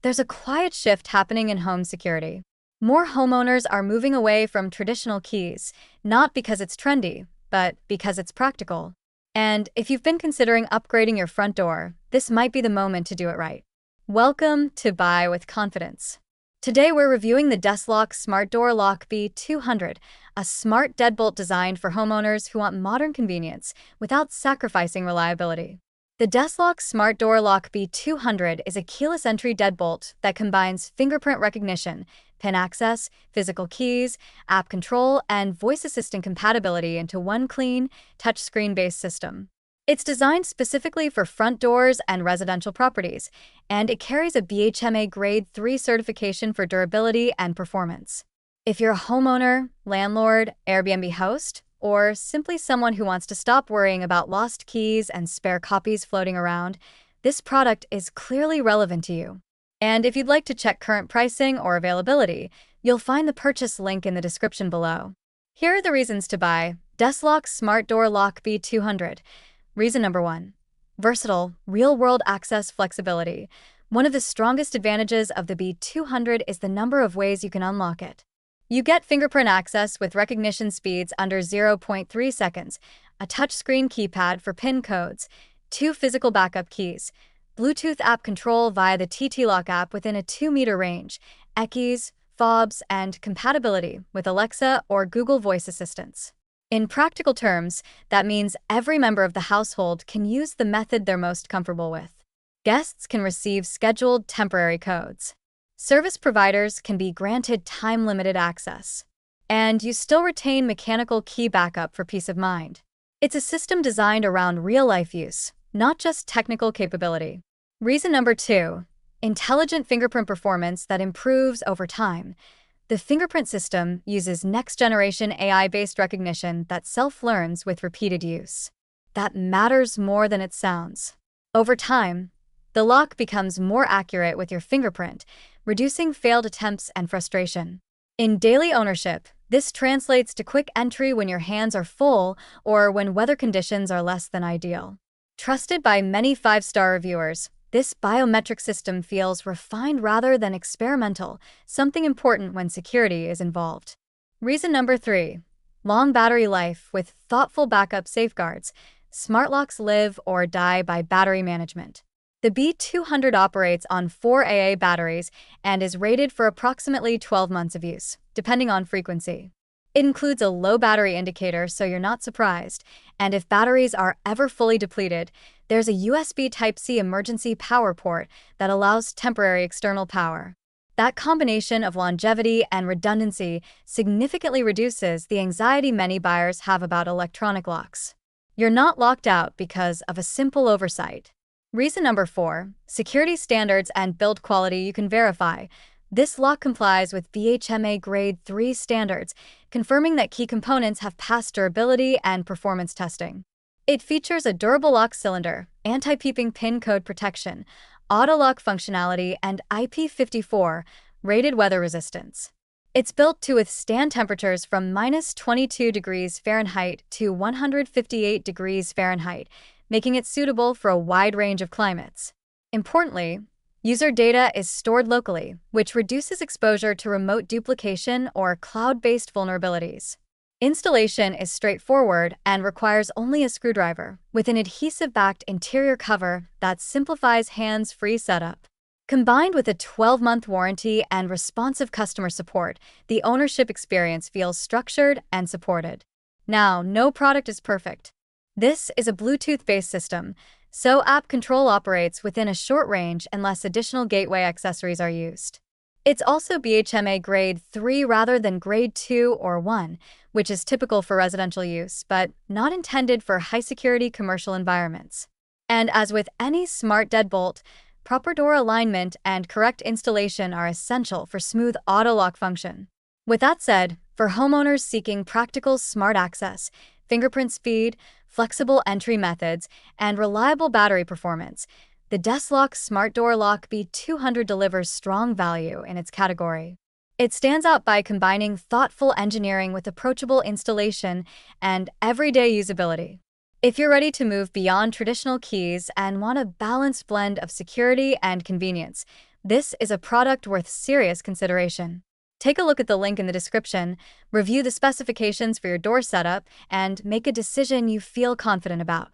There's a quiet shift happening in home security. More homeowners are moving away from traditional keys, not because it's trendy, but because it's practical. And if you've been considering upgrading your front door, this might be the moment to do it right. Welcome to Buy with Confidence. Today we're reviewing the Desloc Smart Door Lock B200, a smart deadbolt designed for homeowners who want modern convenience without sacrificing reliability. The Desloc Smart Door Lock B200 is a keyless entry deadbolt that combines fingerprint recognition, PIN access, physical keys, app control, and voice assistant compatibility into one clean, touchscreen-based system. It's designed specifically for front doors and residential properties, and it carries a BHMA Grade 3 certification for durability and performance. If you're a homeowner, landlord, Airbnb host, or simply someone who wants to stop worrying about lost keys and spare copies floating around, this product is clearly relevant to you. And if you'd like to check current pricing or availability, you'll find the purchase link in the description below. Here are the reasons to buy Desloc Smart Door Lock B200. Reason number 1. Versatile, real-world access flexibility. One of the strongest advantages of the B200 is the number of ways you can unlock it. You get fingerprint access with recognition speeds under 0.3 seconds, a touchscreen keypad for PIN codes, 2 physical backup keys, Bluetooth app control via the TT-Lock app within a 2-meter range, EKIs, fobs, and compatibility with Alexa or Google Voice assistants. In practical terms, that means every member of the household can use the method they're most comfortable with. Guests can receive scheduled temporary codes. Service providers can be granted time-limited access. And you still retain mechanical key backup for peace of mind. It's a system designed around real-life use, not just technical capability. Reason number 2. Intelligent fingerprint performance that improves over time. The fingerprint system uses next-generation AI-based recognition that self-learns with repeated use. That matters more than it sounds. Over time, the lock becomes more accurate with your fingerprint, reducing failed attempts and frustration. In daily ownership, this translates to quick entry when your hands are full or when weather conditions are less than ideal. Trusted by many 5-star reviewers, this biometric system feels refined rather than experimental, something important when security is involved. Reason number 3. Long battery life with thoughtful backup safeguards. Smart locks live or die by battery management. The B200 operates on 4 AA batteries and is rated for approximately 12 months of use, depending on frequency. It includes a low battery indicator so you're not surprised, and if batteries are ever fully depleted, there's a USB Type-C emergency power port that allows temporary external power. That combination of longevity and redundancy significantly reduces the anxiety many buyers have about electronic locks. You're not locked out because of a simple oversight. Reason number 4. Security standards and build quality you can verify. This lock complies with BHMA Grade 3 standards, confirming that key components have passed durability and performance testing. It features a durable lock cylinder, anti-peeping PIN code protection, auto-lock functionality, and IP54 rated weather resistance. It's built to withstand temperatures from -22 degrees Fahrenheit to 158 degrees Fahrenheit, making it suitable for a wide range of climates. Importantly, user data is stored locally, which reduces exposure to remote duplication or cloud-based vulnerabilities. Installation is straightforward and requires only a screwdriver, with an adhesive-backed interior cover that simplifies hands-free setup. Combined with a 12-month warranty and responsive customer support, the ownership experience feels structured and supported. Now, no product is perfect. This is a Bluetooth-based system, so app control operates within a short range unless additional gateway accessories are used. It's also BHMA Grade 3 rather than Grade 2 or 1, which is typical for residential use, but not intended for high-security commercial environments. And as with any smart deadbolt, proper door alignment and correct installation are essential for smooth auto-lock function. With that said, for homeowners seeking practical smart access, fingerprint speed, flexible entry methods, and reliable battery performance, the Desloc Smart Door Lock B200 delivers strong value in its category. It stands out by combining thoughtful engineering with approachable installation and everyday usability. If you're ready to move beyond traditional keys and want a balanced blend of security and convenience, This is a product worth serious consideration. Take a look at the link in the description, review the specifications for your door setup, and make a decision you feel confident about.